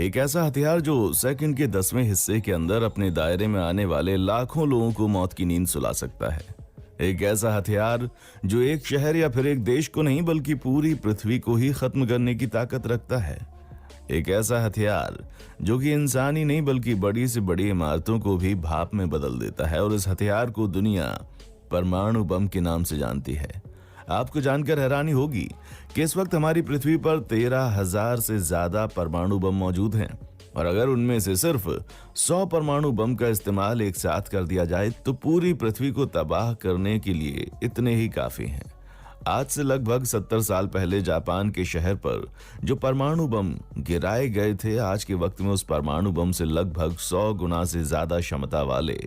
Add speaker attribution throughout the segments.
Speaker 1: एक ऐसा हथियार जो सेकंड के 10वें हिस्से के अंदर अपने दायरे में आने वाले लाखों लोगों को मौत की नींद सुला सकता है। एक ऐसा हथियार जो एक शहर या फिर एक देश को नहीं बल्कि पूरी पृथ्वी को ही खत्म करने की ताकत रखता है। एक ऐसा हथियार जो कि इंसान ही नहीं बल्कि बड़ी से बड़ी इमारतों को भी भाप में बदल देता है, और इस हथियार को दुनिया परमाणु बम के नाम से जानती है। आपको जानकर हैरानी होगी कि इस वक्त हमारी पृथ्वी पर 13,000 से ज्यादा परमाणु बम मौजूद हैं, और अगर उनमें से सिर्फ 100 परमाणु बम का इस्तेमाल एक साथ कर दिया जाए तो पूरी पृथ्वी को तबाह करने के लिए इतने ही काफी हैं। आज से लगभग 70 साल पहले जापान के शहर पर जो परमाणु बम गिराए गए थे, आज के वक्त में उस परमाणु बम से लगभग 100 गुना से ज्यादा क्षमता वाले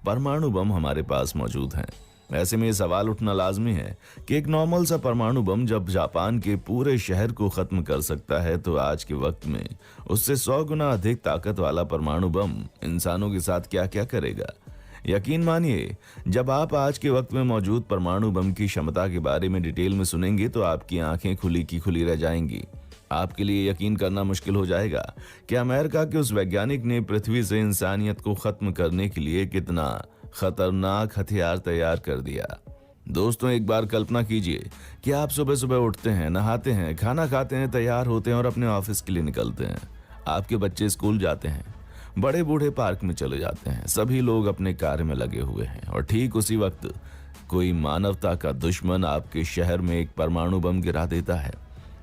Speaker 1: परमाणु बम हमारे पास मौजूद हैं। ऐसे में ये सवाल उठना लाजमी है कि एक नॉर्मल सा परमाणु बम जब जापान के पूरे शहर को खत्म कर सकता है, तो आज के वक्त में उससे 100 गुना अधिक ताकत वाला परमाणु बम इंसानों के साथ क्या क्या करेगा। यकीन मानिए, जब आप आज के वक्त में मौजूद परमाणु बम की क्षमता के बारे में डिटेल में सुनेंगे तो आपकी आंखें खुली की खुली रह जाएंगी। आपके लिए यकीन करना मुश्किल हो जाएगा कि अमेरिका के उस वैज्ञानिक ने पृथ्वी से इंसानियत को खत्म करने के लिए कितना खतरनाक हथियार तैयार कर दिया। दोस्तों, एक बार कल्पना कीजिए कि आप सुबह सुबह उठते हैं, नहाते हैं, खाना खाते हैं, तैयार होते हैं और अपने ऑफिस के लिए निकलते हैं। आपके बच्चे स्कूल जाते हैं, बड़े बूढ़े पार्क में चले जाते हैं, सभी लोग अपने कार्य में लगे हुए हैं, और ठीक उसी वक्त कोई मानवता का दुश्मन आपके शहर में एक परमाणु बम गिरा देता है।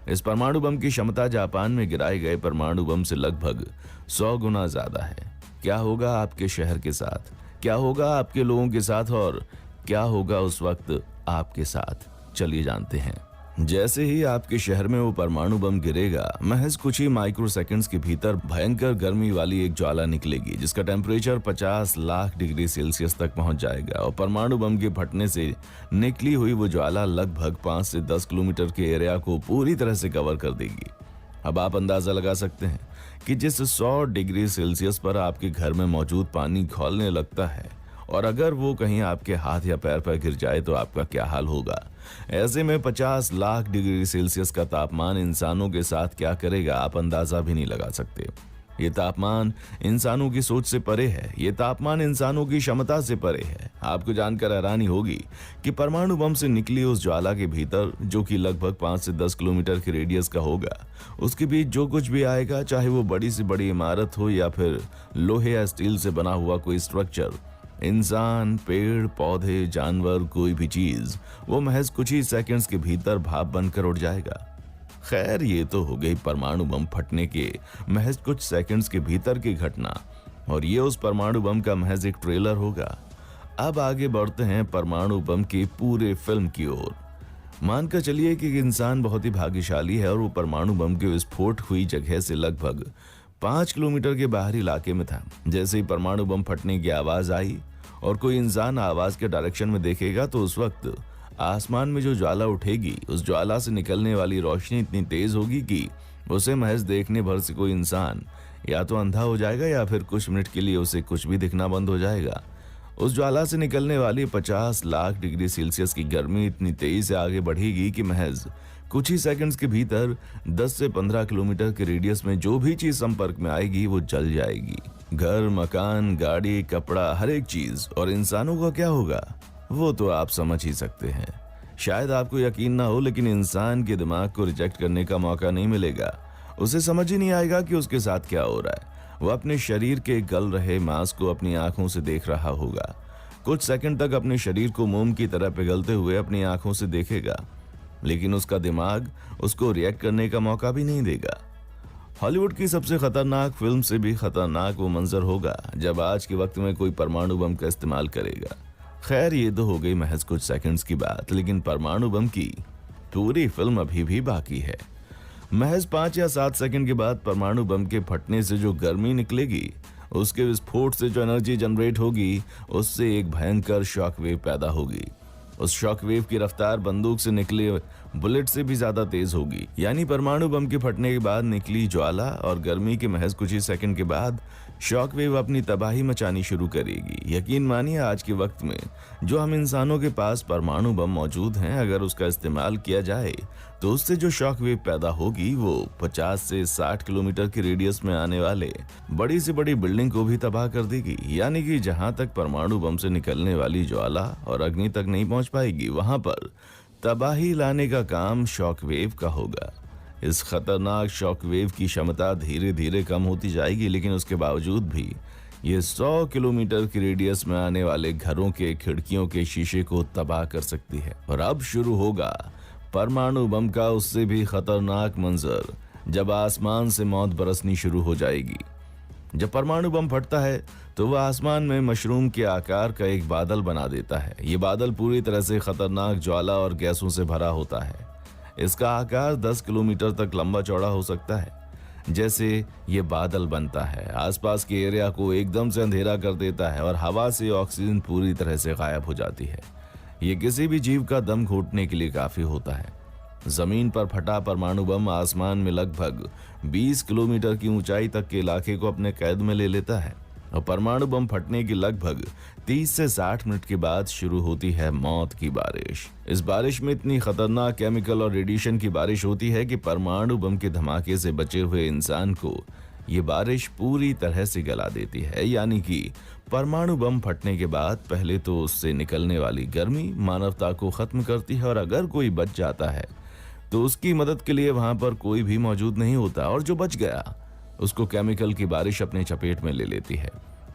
Speaker 1: इस परमाणु बम की क्षमता जापान में गिराए गए परमाणु बम से लगभग 100 गुना ज्यादा है। क्या होगा आपके शहर के साथ, क्या होगा आपके लोगों के साथ, और क्या होगा उस वक्त आपके साथ, चलिए जानते हैं। जैसे ही आपके शहर में वो परमाणु बम गिरेगा, महज कुछ ही माइक्रो सेकंड्स के भीतर भयंकर गर्मी वाली एक ज्वाला निकलेगी जिसका टेम्परेचर 50 लाख डिग्री सेल्सियस तक पहुंच जाएगा, और परमाणु बम के फटने से निकली हुई वो ज्वाला लगभग 5 से 10 किलोमीटर के एरिया को पूरी तरह से कवर कर देगी। अब आप अंदाजा लगा सकते हैं कि जिस 100 डिग्री सेल्सियस पर आपके घर में मौजूद पानी खौलने लगता है, और अगर वो कहीं आपके हाथ या पैर पर गिर जाए तो आपका क्या हाल होगा। ऐसे में 50 लाख डिग्री सेल्सियस का तापमान इंसानों के साथ क्या करेगा, आप अंदाजा भी नहीं लगा सकते। ये तापमान इंसानों की सोच से परे है, ये तापमान इंसानों की क्षमता से परे है। आपको जानकर हैरानी होगी कि परमाणु बम से निकली उस ज्वाला के भीतर, जो कि लगभग 5 से 10 किलोमीटर के रेडियस का होगा, उसके बीच जो कुछ भी आएगा, चाहे वो बड़ी से बड़ी इमारत हो या फिर लोहे या स्टील से बना हुआ कोई स्ट्रक्चर, इंसान, पेड़ पौधे, जानवर, कोई भी चीज, वो महज कुछ ही सेकंड्स के भीतर भाप बनकर उड़ जाएगा। खैर, ये तो हो गई परमाणु बम फटने के महज कुछ सेकंड्स के भीतर की घटना, और ये उस परमाणु बम का महज एक ट्रेलर होगा। अब आगे बढ़ते हैं परमाणु बम की पूरे फिल्म की ओर। मानकर चलिए कि इंसान बहुत ही भाग्यशाली है और वो परमाणु बम के विस्फोट हुई जगह से लगभग 5 किलोमीटर के बाहरी इलाके में था। जैसे ही परमाणु बम फटने की आवाज आई और कोई इंसान आवाज के डायरेक्शन में देखेगा, तो उस वक्त आसमान में जो ज्वाला उठेगी, उस ज्वाला से निकलने वाली रोशनी इतनी तेज होगी कि उसे महज देखने भर से कोई इंसान या तो अंधा हो जाएगा या फिर कुछ मिनट के लिए उसे कुछ भी दिखना बंद हो जाएगा। उस ज्वाला से निकलने वाली 50 लाख डिग्री सेल्सियस की गर्मी इतनी तेजी से आगे बढ़ेगी कि महज कुछ ही सेकंड्स के भीतर 10 से 15 किलोमीटर के रेडियस में जो भी चीज संपर्क में आएगी वो जल जाएगी। घर, मकान, गाड़ी, कपड़ा, हर एक चीज। और इंसानों का क्या होगा, वो तो आप समझ ही सकते हैं। शायद आपको यकीन ना हो, लेकिन इंसान के दिमाग को रिजेक्ट करने का मौका नहीं मिलेगा। उसे समझ ही नहीं आएगा कि उसके साथ क्या हो रहा है। वो अपने शरीर के गल रहे मांस को अपनी आंखों से देख रहा होगा। कुछ सेकंड तक अपने शरीर को मोम की तरह पिघलते हुए अपनी आंखों से देखेगा, लेकिन उसका दिमाग उसको रिएक्ट करने का मौका भी नहीं देगा। हॉलीवुड की सबसे खतरनाक फिल्म से भी खतरनाक वो मंजर होगा जब आज के वक्त में कोई परमाणु बम का इस्तेमाल करेगा। खैर, ये तो हो गई महज कुछ सेकंड्स की बात, लेकिन परमाणु बम की पूरी फिल्म अभी भी बाकी है। महज 5 या 7 सेकंड के बाद परमाणु बम के फटने से जो गर्मी निकलेगी, उसके विस्फोट से जो एनर्जी जनरेट होगी, उससे एक भयंकर शॉक वेव पैदा होगी। उस शॉक वेव की रफ्तार बंदूक से निकले बुलेट से भी ज्यादा तेज होगी। यानी परमाणु बम के फटने के बाद निकली ज्वाला और गर्मी के महज कुछ ही सेकंड के बाद शॉक वेव अपनी तबाही मचानी शुरू करेगी। यकीन मानिए आज के वक्त में जो हम इंसानों के पास परमाणु बम मौजूद हैं, अगर उसका इस्तेमाल किया जाए तो उससे जो शॉक वेव पैदा होगी वो 50 से 60 किलोमीटर की रेडियस में आने वाले बड़ी से बड़ी बिल्डिंग को भी तबाह कर देगी। यानी कि जहां तक परमाणु बम से निकलने वाली ज्वाला और अग्नि तक नहीं पहुंच पाएगी, वहां पर तबाही लाने का काम शॉक वेव का होगा। इस खतरनाक शॉक वेव की क्षमता धीरे धीरे कम होती जाएगी, लेकिन उसके बावजूद भी ये 100 किलोमीटर की रेडियस में आने वाले घरों के खिड़कियों के शीशे को तबाह कर सकती है। और अब शुरू होगा परमाणु बम का उससे भी खतरनाक मंजर, जब आसमान से मौत बरसनी शुरू हो जाएगी। जब परमाणु बम फटता है तो वह आसमान में मशरूम के आकार का एक बादल बना देता है। ये बादल पूरी तरह से खतरनाक ज्वाला और गैसों से भरा होता है। इसका आकार 10 किलोमीटर तक लंबा चौड़ा हो सकता है। जैसे ये बादल बनता है, आसपास के एरिया को एकदम से अंधेरा कर देता है और हवा से ऑक्सीजन पूरी तरह से गायब हो जाती है। ये किसी भी जीव का दम घोटने के लिए काफी होता है। जमीन पर फटा परमाणु बम आसमान में लगभग 20 किलोमीटर की ऊंचाई तक के इलाके को अपने कैद में ले लेता है और परमाणु बम फटने की लगभग 30 से 60 मिनट के बाद शुरू होती है मौत की बारिश। इस बारिश में इतनी खतरनाक केमिकल और रेडिएशन की बारिश होती है कि परमाणु बम के धमाके से बचे हुए इंसान को ये बारिश पूरी तरह से गला देती है। यानी कि परमाणु बम फटने के बाद पहले तो उससे निकलने वाली गर्मी मानवता को खत्म करती है, और अगर कोई बच जाता है तो उसकी मदद के लिए वहां पर कोई भी मौजूद नहीं होता, और जो बच गया उसको केमिकल की बारिश अपने चपेट में ले लेती है।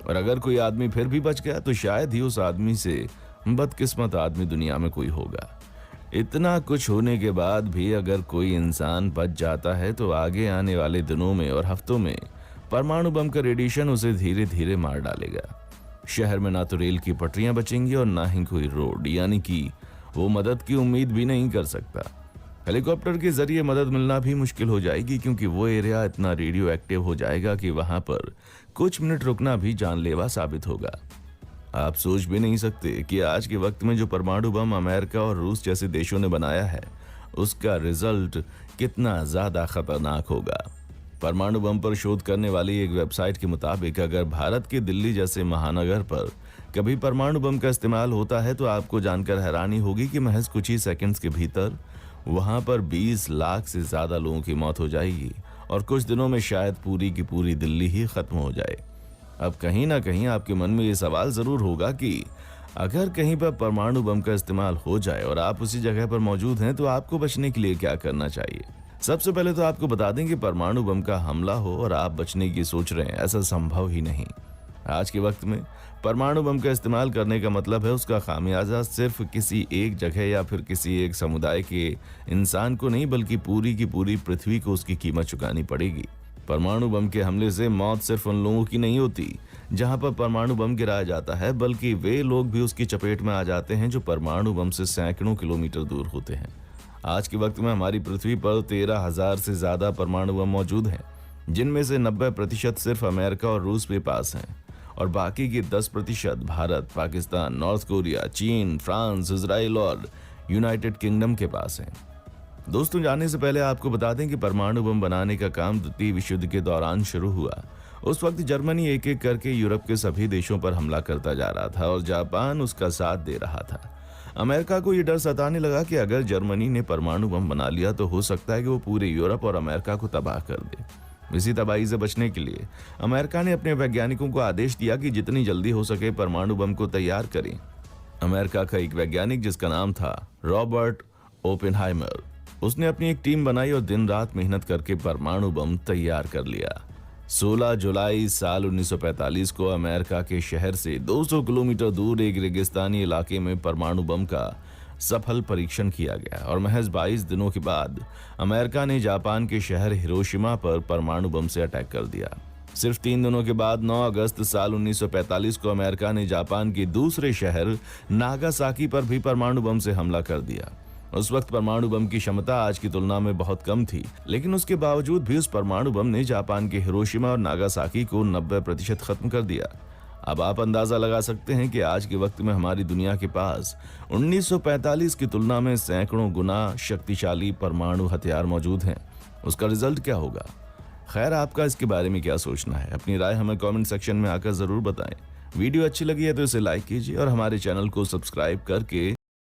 Speaker 1: और अगर कोई आदमी फिर भी बच गया तो शायद ही उस आदमी से बदकिस्मत आदमी दुनिया में कोई होगा। इतना कुछ होने के बाद भी अगर कोई इंसान बच जाता है तो आगे आने वाले दिनों में और हफ्तों में परमाणु बम का रेडिएशन उसे धीरे धीरे मार डालेगा। शहर में ना तो रेल की पटरियां बचेंगी और ना ही कोई रोड, यानी कि वो मदद की उम्मीद भी नहीं कर सकता। हेलीकॉप्टर के जरिए मदद मिलना भी मुश्किल हो जाएगी, क्योंकि वो एरिया इतना रेडियो एक्टिव हो जाएगा कि वहां पर कुछ मिनट रुकना भी जानलेवा साबित होगा। आप सोच भी नहीं सकते कि आज के वक्त में जो परमाणु बम अमेरिका और रूस जैसे देशों ने बनाया है, उसका रिजल्ट कितना ज्यादा खतरनाक होगा। परमाणु बम पर शोध करने वाली एक वेबसाइट के मुताबिक अगर भारत के दिल्ली जैसे महानगर पर कभी परमाणु बम का इस्तेमाल होता है तो आपको जानकर हैरानी होगी कि महज कुछ ही सेकंड्स के भीतर वहां पर 20 लाख से ज्यादा लोगों की मौत हो जाएगी और कुछ दिनों में शायद पूरी की पूरी दिल्ली ही खत्म हो जाए। अब कहीं ना कहीं आपके मन में ये सवाल जरूर होगा कि अगर कहीं पर परमाणु बम का इस्तेमाल हो जाए और आप उसी जगह पर मौजूद हैं तो आपको बचने के लिए क्या करना चाहिए। सबसे पहले तो आपको बता दें कि परमाणु बम का हमला हो और आप बचने की सोच रहे हैं, ऐसा संभव ही नहीं। आज के वक्त में परमाणु बम का इस्तेमाल करने का मतलब है उसका खामियाजा सिर्फ किसी एक जगह या फिर किसी एक समुदाय के इंसान को नहीं, बल्कि पूरी की पूरी पृथ्वी को उसकी कीमत चुकानी पड़ेगी। परमाणु बम के हमले से मौत सिर्फ उन लोगों की नहीं होती जहां पर परमाणु बम गिराया जाता है, बल्कि वे लोग भी उसकी चपेट में आ जाते हैं जो परमाणु बम से सैकड़ों किलोमीटर दूर होते हैं। आज के वक्त में हमारी पृथ्वी पर 13,000 से ज्यादा परमाणु बम मौजूद हैं, जिनमें से 90% सिर्फ अमेरिका और रूस के पास हैं और बाकी के 10% भारत, पाकिस्तान, नॉर्थ कोरिया, चीन, फ्रांस, इजराइल और यूनाइटेड किंगडम के पास हैं। दोस्तों, जानने से पहले आपको बता दें कि परमाणु बम बनाने का काम द्वितीय विश्व युद्ध के दौरान शुरू हुआ। उस वक्त जर्मनी एक एक करके यूरोप के सभी देशों पर हमला करता जा रहा था और जापान उसका साथ दे रहा था। अमेरिका को यह डर सताने लगा कि अगर जर्मनी ने परमाणु बम बना लिया तो हो सकता है कि वो पूरे यूरोप और अमेरिका को तबाह कर दे। इसी तबाही से बचने के लिए अमेरिका ने अपने वैज्ञानिकों को आदेश दिया कि जितनी जल्दी हो सके परमाणु बम को तैयार करें। अमेरिका का एक वैज्ञानिक जिसका नाम था रॉबर्ट ओपेनहाइमर, उसने अपनी एक टीम बनाई और दिन रात मेहनत करके परमाणु बम तैयार कर लिया। 16 जुलाई साल 1945 को अमेरिका के शहर से 200 किलोमीटर दूर एक रेगिस्तानी इलाके में परमाणु बम का सफल परीक्षण किया गया और महज 22 दिनों के बाद अमेरिका ने जापान के शहर हिरोशिमा पर परमाणु बम से अटैक कर दिया। सिर्फ 3 दिनों के बाद 9 अगस्त साल 1945 को अमेरिका ने जापान के दूसरे शहर नागासाकी पर भी परमाणु बम से हमला कर दिया। उस वक्त परमाणु बम की क्षमता आज की तुलना में बहुत कम थी, लेकिन उसके बावजूद भी उस परमाणु बम ने जापान के हिरोशिमा और नागासाकी को 90% खत्म कर दिया। अब आप अंदाजा लगा सकते हैं कि आज के वक्त में हमारी दुनिया के पास 1945 की तुलना में सैकड़ों गुना शक्तिशाली परमाणु हथियार मौजूद हैं। उसका रिजल्ट क्या होगा? खैर, आपका इसके बारे में क्या सोचना है? अपनी राय हमें कमेंट सेक्शन में आकर जरूर बताएं। वीडियो अच्छी लगी है तो इसे लाइक कीजिए और हमारे चैनल को सब्सक्राइब करके